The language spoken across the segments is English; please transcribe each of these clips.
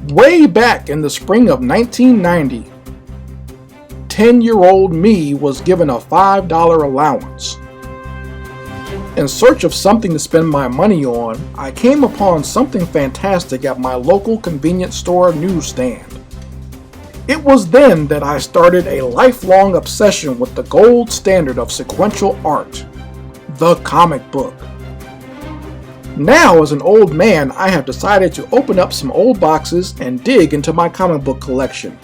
Way back in the spring of 1990, 10-year-old me was given a $5 allowance. In search of something to spend my money on, I came upon something fantastic at my local convenience store newsstand. It was then that I started a lifelong obsession with the gold standard of sequential art, the comic book. Now, as an old man, I have decided to open up some old boxes and dig into my comic book collection.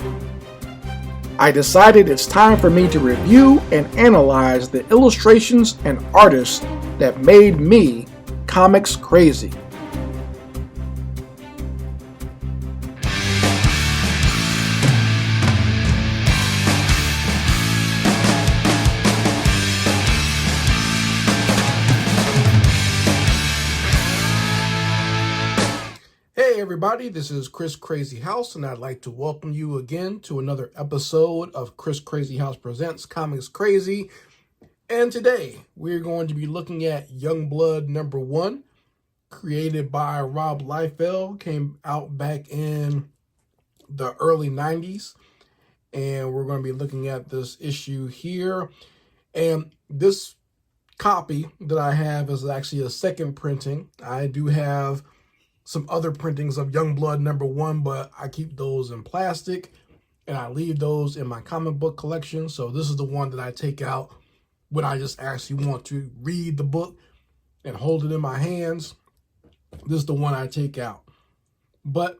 I decided it's time for me to review and analyze the illustrations and artists that made me comics crazy. Hey everybody, this is Chris Crazy House, and I'd like to welcome you again to another episode of Chris Crazy House Presents Comics Crazy. And today we're going to be looking at Youngblood #1, created by Rob Liefeld, came out back in the early 90s. And we're going to be looking at this issue here. And this copy that I have is actually a second printing. I do have some other printings of Youngblood #1, but I keep those in plastic and I leave those in my comic book collection. So this is the one that I take out when I just actually want to read the book and hold it in my hands. This is the one I take out. But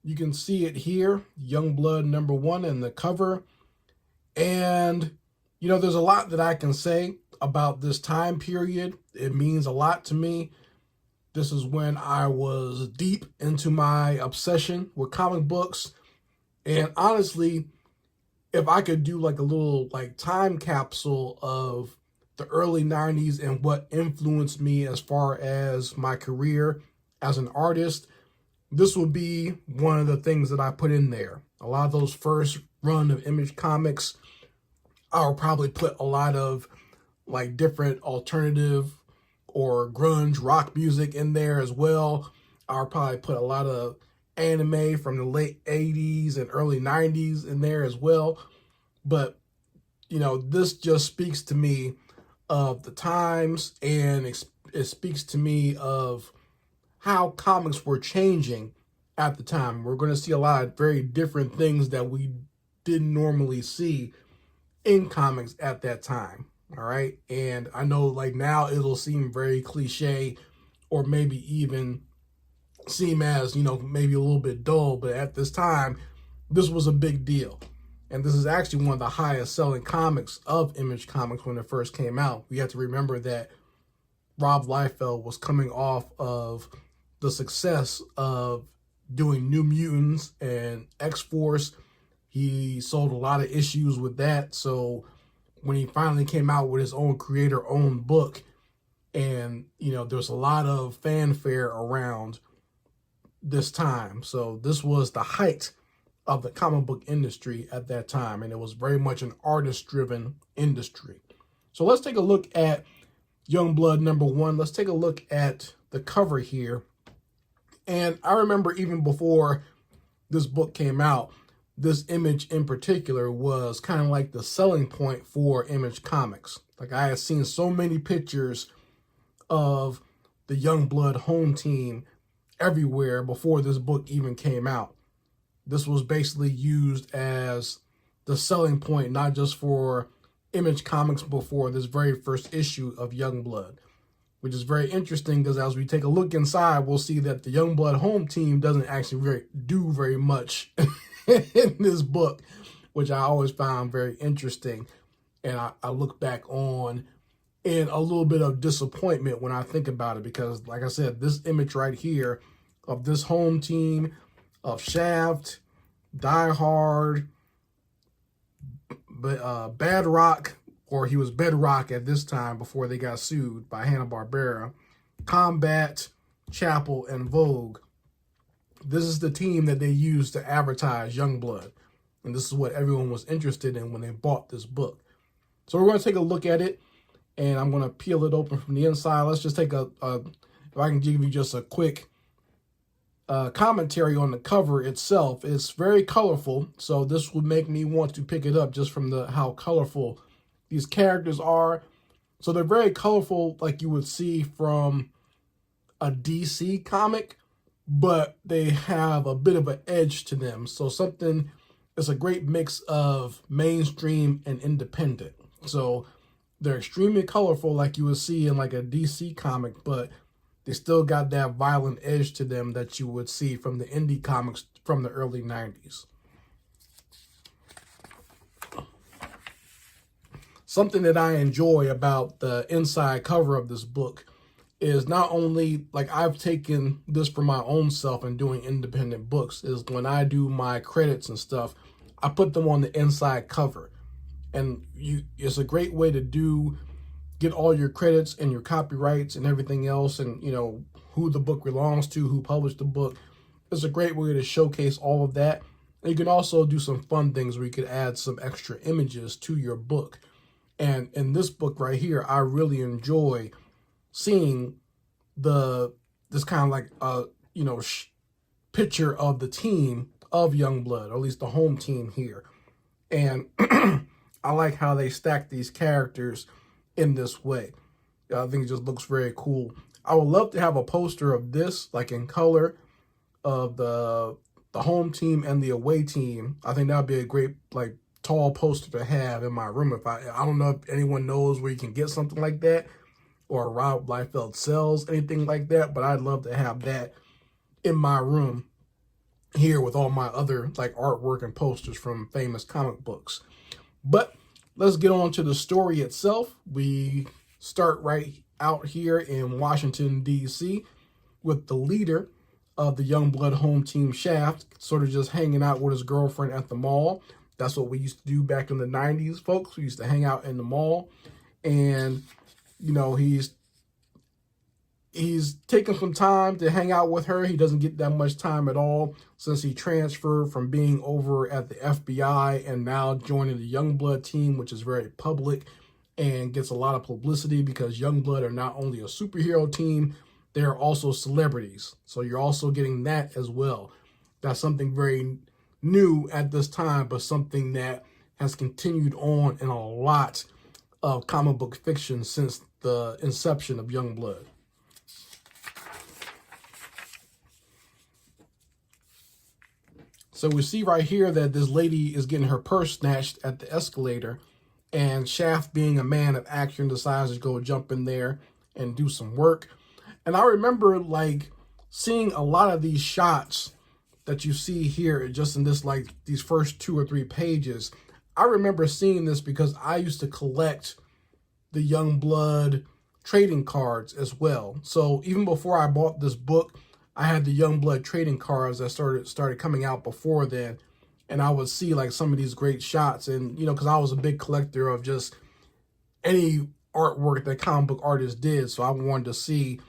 you can see it here, Youngblood #1 and the cover. And, you know, there's a lot that I can say about this time period. It means a lot to me. This is when I was deep into my obsession with comic books. And honestly, if I could do like a little time capsule of the early 90s and what influenced me as far as my career as an artist, this would be one of the things that I put in there. A lot of those first run of Image Comics, I'll probably put a lot of different alternative or grunge rock music in there as well. I'll probably put a lot of anime from the late 80s and early 90s in there as well. But, you know, this just speaks to me of the times, and it speaks to me of how comics were changing at the time. We're going to see a lot of very different things that we didn't normally see in comics at that time. All right. And I know now it'll seem very cliche or maybe even seem as, maybe a little bit dull. But at this time, this was a big deal. And this is actually one of the highest selling comics of Image Comics when it first came out. We have to remember that Rob Liefeld was coming off of the success of doing New Mutants and X-Force. He sold a lot of issues with that. So when he finally came out with his own creator-owned book, and, there's a lot of fanfare around this time. So this was the height of the comic book industry at that time, and it was very much an artist-driven industry. So let's take a look at Youngblood #1. Let's take a look at the cover here. And I remember even before this book came out, this image in particular was kind of like the selling point for Image Comics. I had seen so many pictures of the Youngblood home team everywhere before this book even came out. This was basically used as the selling point, not just for Image Comics, but for this very first issue of Youngblood, which is very interesting because as we take a look inside, we'll see that the Youngblood home team doesn't actually do very much in this book, which I always found very interesting. And I look back on in a little bit of disappointment when I think about it, because like I said, this image right here of this home team of Shaft, Die Hard, Bedrock, or he was Bedrock at this time before they got sued by Hanna-Barbera, Combat, Chapel, and Vogue. This is the team that they used to advertise Youngblood. And this is what everyone was interested in when they bought this book. So we're going to take a look at it, and I'm going to peel it open from the inside. Let's just take if I can give you just a quick commentary on the cover itself. It's very colorful, so this would make me want to pick it up just from how colorful these characters are. So they're very colorful, like you would see from a DC comic, but they have a bit of an edge to them. So it's a great mix of mainstream and independent. So they're extremely colorful, like you would see in like a DC comic, but they still got that violent edge to them that you would see from the indie comics from the early 90s. Something that I enjoy about the inside cover of this book is not only, like, I've taken this for my own self and doing independent books, is when I do my credits and stuff, I put them on the inside cover. And it's a great way to get all your credits and your copyrights and everything else, and who the book belongs to, who published the book. It's a great way to showcase all of that. And you can also do some fun things where you could add some extra images to your book. And in this book right here, I really enjoy seeing this kind of like picture of the team of Youngblood, or at least the home team here. And I like how they stack these characters in this way. I think it just looks very cool. I would love to have a poster of this, like in color, of the home team and the away team. I think that would be a great, like, tall poster to have in my room. If I don't know if anyone knows where you can get something like that, or Rob Liefeld sells anything like that, but I'd love to have that in my room here with all my other like artwork and posters from famous comic books. But let's get on to the story itself. We start right out here in Washington, D.C. with the leader of the Youngblood home team, Shaft, sort of just hanging out with his girlfriend at the mall. That's what we used to do back in the 90s, folks. We used to hang out in the mall, and he's taking some time to hang out with her. He doesn't get that much time at all since he transferred from being over at the FBI and now joining the Youngblood team, which is very public and gets a lot of publicity because Youngblood are not only a superhero team, they are also celebrities. So you're also getting that as well. That's something very new at this time, but something that has continued on in a lot of comic book fiction since the inception of Youngblood. So we see right here that this lady is getting her purse snatched at the escalator, and Shaft, being a man of action, decides to go jump in there and do some work. And I remember like seeing a lot of these shots that you see here just in this, like, these first 2 or 3 pages. I remember seeing this because I used to collect the Youngblood trading cards as well. So even before I bought this book, I had the Youngblood trading cards that started coming out before then. And I would see like some of these great shots, and because I was a big collector of just any artwork that comic book artists did, so I wanted to see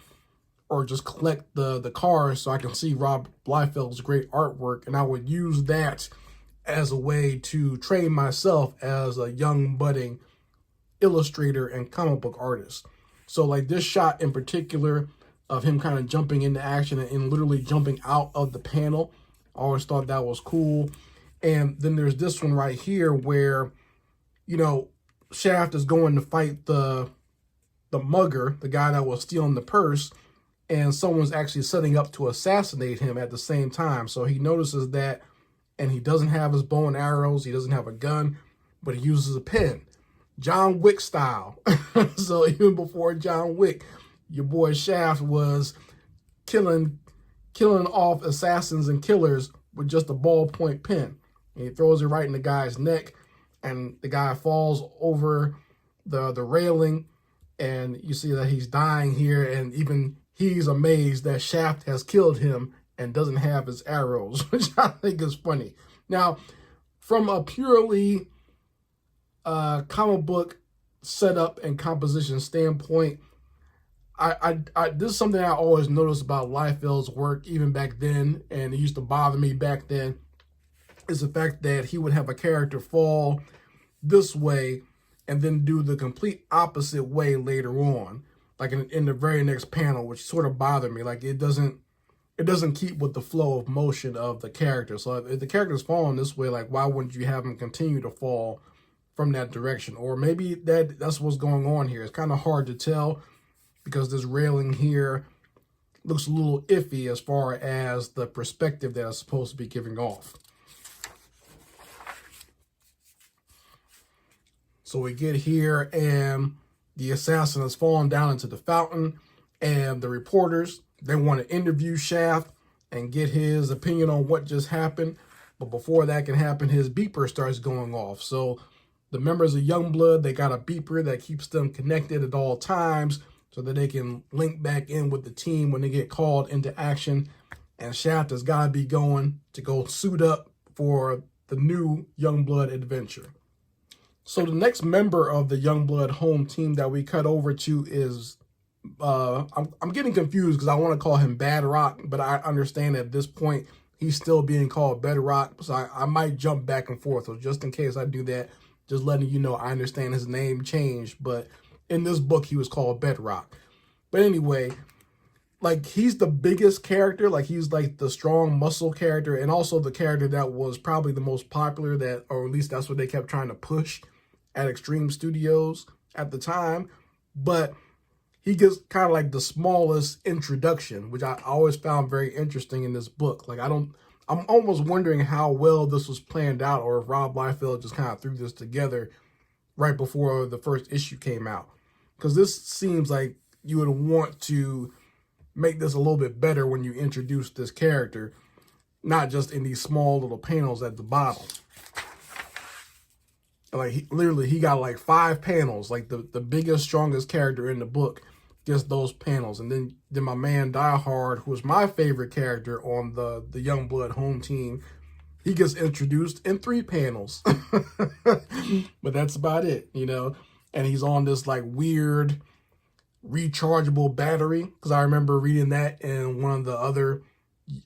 or just collect the cards so I can see Rob Liefeld's great artwork, and I would use that as a way to train myself as a young budding illustrator and comic book artist. So like this shot in particular of him kind of jumping into action and literally jumping out of the panel, I always thought that was cool. And then there's this one right here where, Shaft is going to fight the mugger, the guy that was stealing the purse, and someone's actually setting up to assassinate him at the same time. So he notices that, and he doesn't have his bow and arrows, he doesn't have a gun, but he uses a pen, John Wick style. So even before John Wick, your boy Shaft was killing off assassins and killers with just a ballpoint pen. And he throws it right in the guy's neck, and the guy falls over the railing, and you see that he's dying here, and even he's amazed that Shaft has killed him and doesn't have his arrows, which I think is funny. Now, from a purely comic book setup and composition standpoint, this is something I always noticed about Liefeld's work even back then, and it used to bother me back then, is the fact that he would have a character fall this way and then do the complete opposite way later on, like in the very next panel, which sort of bothered me. Like it doesn't it doesn't keep with the flow of motion of the character. So if the character's falling this way, like why wouldn't you have him continue to fall from that direction? Or maybe that's what's going on here. It's kind of hard to tell because this railing here looks a little iffy as far as the perspective that it's supposed to be giving off. So we get here and the assassin has fallen down into the fountain, and the reporters, they want to interview Shaft and get his opinion on what just happened. But before that can happen, his beeper starts going off. So the members of Youngblood, they got a beeper that keeps them connected at all times so that they can link back in with the team when they get called into action. And Shaft has got to be going to go suit up for the new Youngblood adventure. So the next member of the Youngblood home team that we cut over to is, I'm getting confused because I want to call him Badrock, but I understand at this point he's still being called Bedrock, so I might jump back and forth. So just in case I do that, just letting you know I understand his name changed, but in this book he was called Bedrock. But anyway, like he's the biggest character, like he's like the strong muscle character, and also the character that was probably the most popular, that, or at least that's what they kept trying to push at Extreme Studios at the time. But he gets kind of like the smallest introduction, which I always found very interesting in this book. Like I'm almost wondering how well this was planned out, or if Rob Liefeld just kind of threw this together right before the first issue came out. Because this seems like you would want to make this a little bit better when you introduce this character, not just in these small little panels at the bottom. Like he got like 5 panels, like the biggest, strongest character in the book gets those panels. And then my man Die Hard, who was my favorite character on the Youngblood home team, he gets introduced in 3 panels. But that's about it, you know. And he's on this like weird rechargeable battery, because I remember reading that in one of the other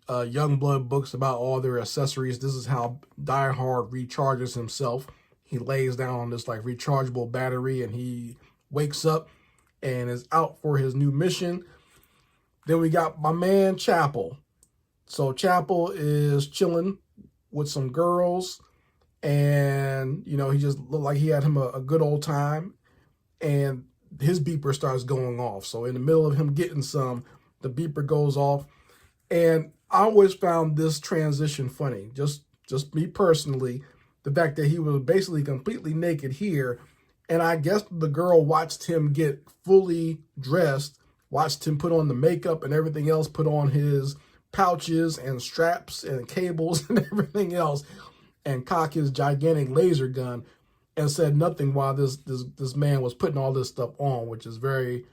Youngblood books about all their accessories. This is how Die Hard recharges himself. He lays down on this like rechargeable battery and he wakes up and is out for his new mission. Then we got my man Chapel. So Chapel is chilling with some girls, and you know, he just looked like he had him a good old time, and his beeper starts going off. So in the middle of him getting some, the beeper goes off. And I always found this transition funny, just me personally, the fact that he was basically completely naked here. And I guess the girl watched him get fully dressed, watched him put on the makeup and everything else, put on his pouches and straps and cables and everything else, and cock his gigantic laser gun, and said nothing while this man was putting all this stuff on, which is very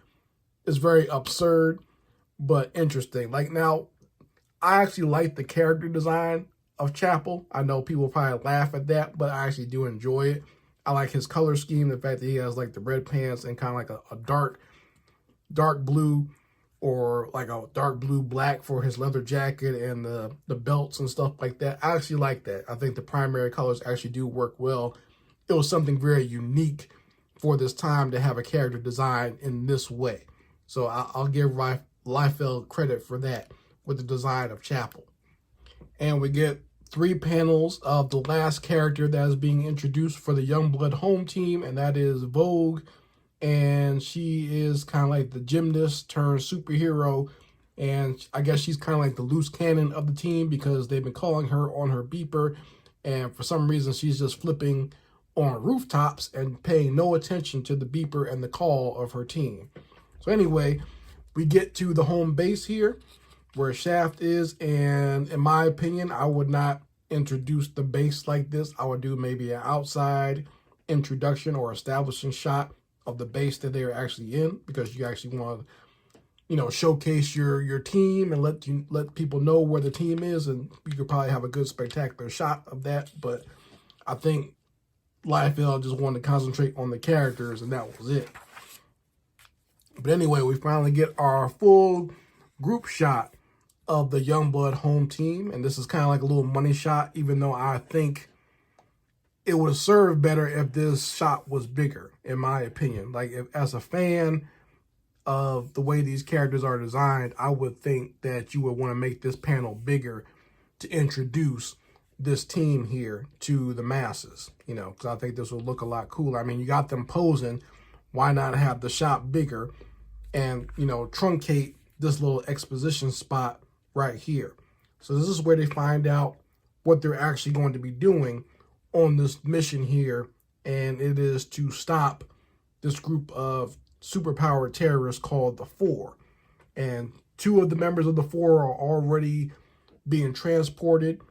absurd, but interesting. Like, now, I actually like the character design of Chapel. I know people probably laugh at that, but I actually do enjoy it. I like his color scheme, the fact that he has like the red pants and kind of like a dark blue, or like a dark blue black for his leather jacket, and the belts and stuff like that. I actually like that. I think the primary colors actually do work well. It was something very unique for this time to have a character design in this way. So I'll give Liefeld credit for that with the design of Chapel. And we get 3 panels of the last character that is being introduced for the Youngblood home team, and that is Vogue. And she is kind of like the gymnast turned superhero, and I guess she's kind of like the loose cannon of the team because they've been calling her on her beeper, and for some reason she's just flipping on rooftops and paying no attention to the beeper and the call of her team. So anyway, we get to the home base here where Shaft is, and in my opinion, I would not introduce the base like this. I would do maybe an outside introduction or establishing shot of the base that they're actually in, because you actually want to, you know, showcase your team and let people know where the team is, and you could probably have a good spectacular shot of that. But I think Liefeld just wanted to concentrate on the characters, and that was it. But anyway, we finally get our full group shot of the Youngblood home team, and this is kind of like a little money shot, even though I think it would have served better if this shot was bigger, in my opinion. Like, if, as a fan, of the way these characters are designed, I would think that you would want to make this panel bigger to introduce this team here to the masses, you know, because I think this will look a lot cooler. I mean, you got them posing. Why not have the shop bigger and, you know, truncate this little exposition spot right here? So this is where they find out what they're actually going to be doing on this mission here, and it is to stop this group of superpowered terrorists called the Four. And two of the members of the Four are already being transported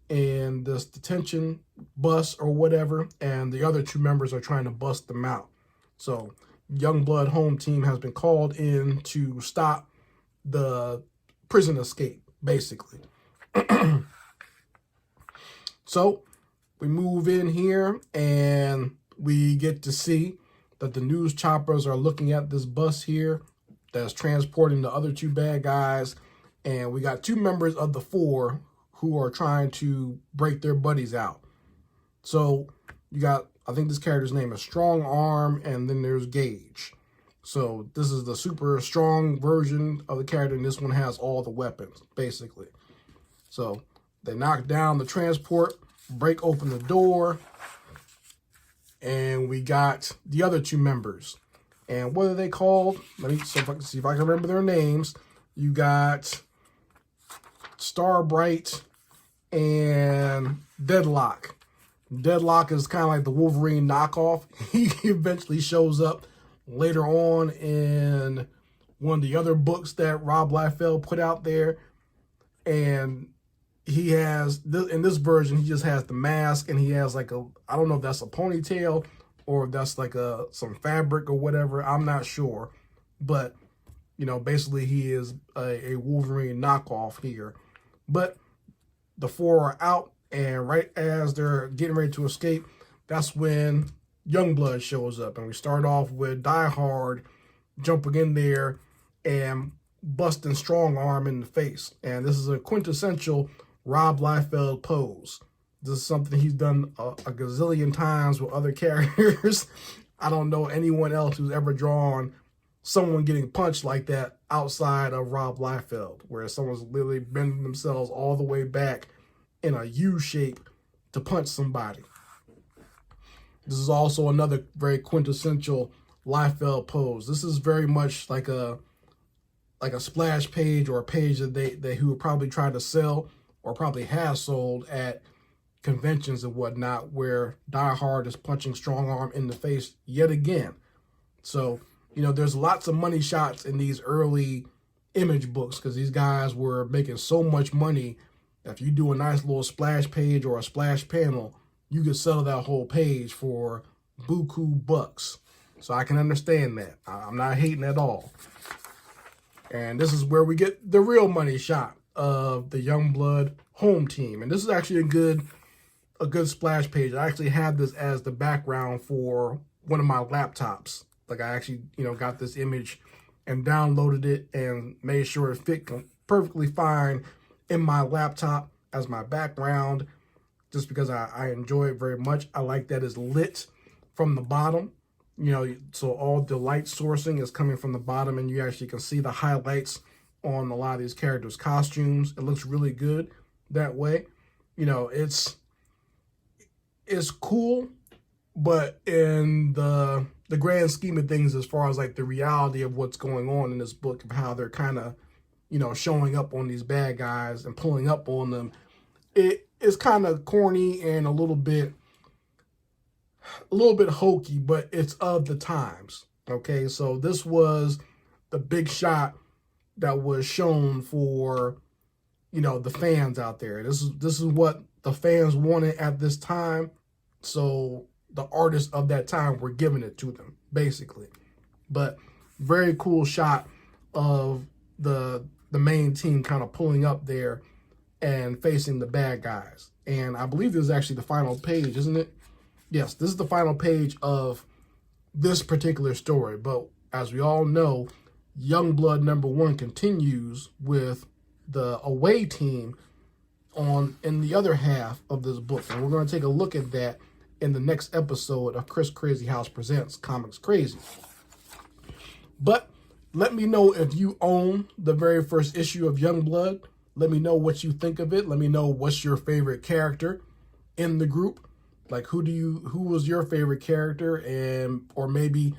in this detention bus or whatever, and the other two members are trying to bust them out. So Youngblood home team has been called in to stop the prison escape, basically. So we move in here and we get to see that the news choppers are looking at this bus here that's transporting the other two bad guys. And we got two members of the Four who are trying to break their buddies out. So you got, I think this character's name is Strong Arm, and then there's Gage. So this is the super strong version of the character, and this one has all the weapons, basically. So they knock down the transport, break open the door, and we got the other two members. And what are they called? Let me see if I can remember their names. You got Starbright and Deadlock. Deadlock is kind of like the Wolverine knockoff. He eventually shows up later on in one of the other books that Rob Liefeld put out there. And he has, in this version, he just has the mask, and he has like a, I don't know if that's a ponytail or if that's like some fabric or whatever. I'm not sure. But, you know, basically he is a Wolverine knockoff here. But the Four are out, and right as they're getting ready to escape, that's when Youngblood shows up. And we start off with Die Hard jumping in there and busting Strong Arm in the face. And this is a quintessential Rob Liefeld pose. This is something he's done a gazillion times with other characters. I don't know anyone else who's ever drawn someone getting punched like that outside of Rob Liefeld, where someone's literally bending themselves all the way back in a U shape to punch somebody. This is also another very quintessential Liefeld pose. This is very much like a splash page, or a page that they who would probably try to sell or probably has sold at conventions and whatnot, where Die Hard is punching Strong Arm in the face yet again. So, you know, there's lots of money shots in these early Image books because these guys were making so much money. If you do a nice little splash page or a splash panel, you could sell that whole page for buku bucks. So I can understand that. I'm not hating at all. And this is where we get the real money shot of the Youngblood home team. And this is actually a good splash page. I actually had this as the background for one of my laptops. Like, I actually, you know, got this image and downloaded it and made sure it fit perfectly fine in my laptop as my background, just because I enjoy it very much. I like that it's lit from the bottom, you know, so all the light sourcing is coming from the bottom, and you actually can see the highlights on a lot of these characters' costumes. It looks really good that way. You know, it's cool, but in the grand scheme of things, as far as like the reality of what's going on in this book, of how they're kind of, you know, showing up on these bad guys and pulling up on them, it is kind of corny and a little bit hokey, but it's of the times. Okay, so this was the big shot that was shown for, you know, the fans out there. This is what the fans wanted at this time. So the artists of that time were giving it to them, basically. But very cool shot of the main team kind of pulling up there and facing the bad guys. And I believe this is actually the final page, isn't it? Yes, this is the final page of this particular story. But as we all know, Youngblood #1 continues with the away team in the other half of this book. And we're going to take a look at that in the next episode of Chris Crazy House Presents Comics Crazy. But Let me know if you own the very first issue of Youngblood. Let me know what you think of it. Let me know what's your favorite character in the group. Like who was your favorite character, and or maybe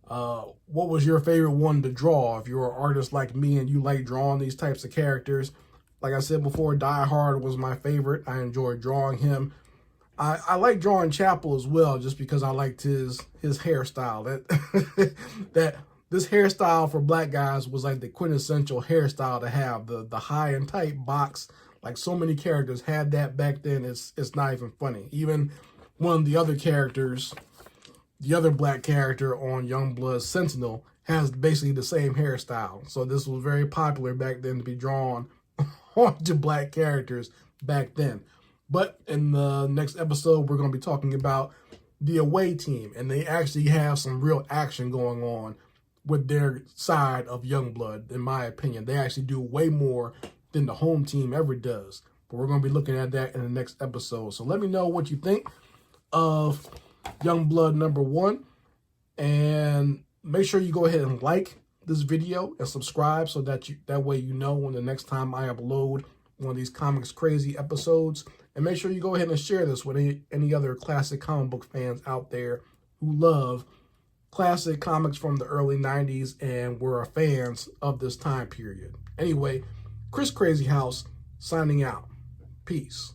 what was your favorite one to draw? If you're an artist like me and you like drawing these types of characters, like I said before, Die Hard was my favorite. I enjoyed drawing him. I like drawing Chapel as well, just because I liked his hairstyle. That this hairstyle for black guys was like the quintessential hairstyle to have. The high and tight box, like so many characters had that back then. It's not even funny. Even one of the other characters, the other black character on Youngblood, Sentinel, has basically the same hairstyle. So this was very popular back then to be drawn onto black characters back then. But in the next episode, we're going to be talking about the away team, and they actually have some real action going on with their side of Youngblood, in my opinion. They actually do way more than the home team ever does. But we're going to be looking at that in the next episode. So let me know what you think of Youngblood #1, and make sure you go ahead and like this video and subscribe so that way you know when the next time I upload one of these Comics Crazy episodes. And make sure you go ahead and share this with any other classic comic book fans out there who love classic comics from the early 90s and were fans of this time period. Anyway, Chris Crazy House signing out. Peace.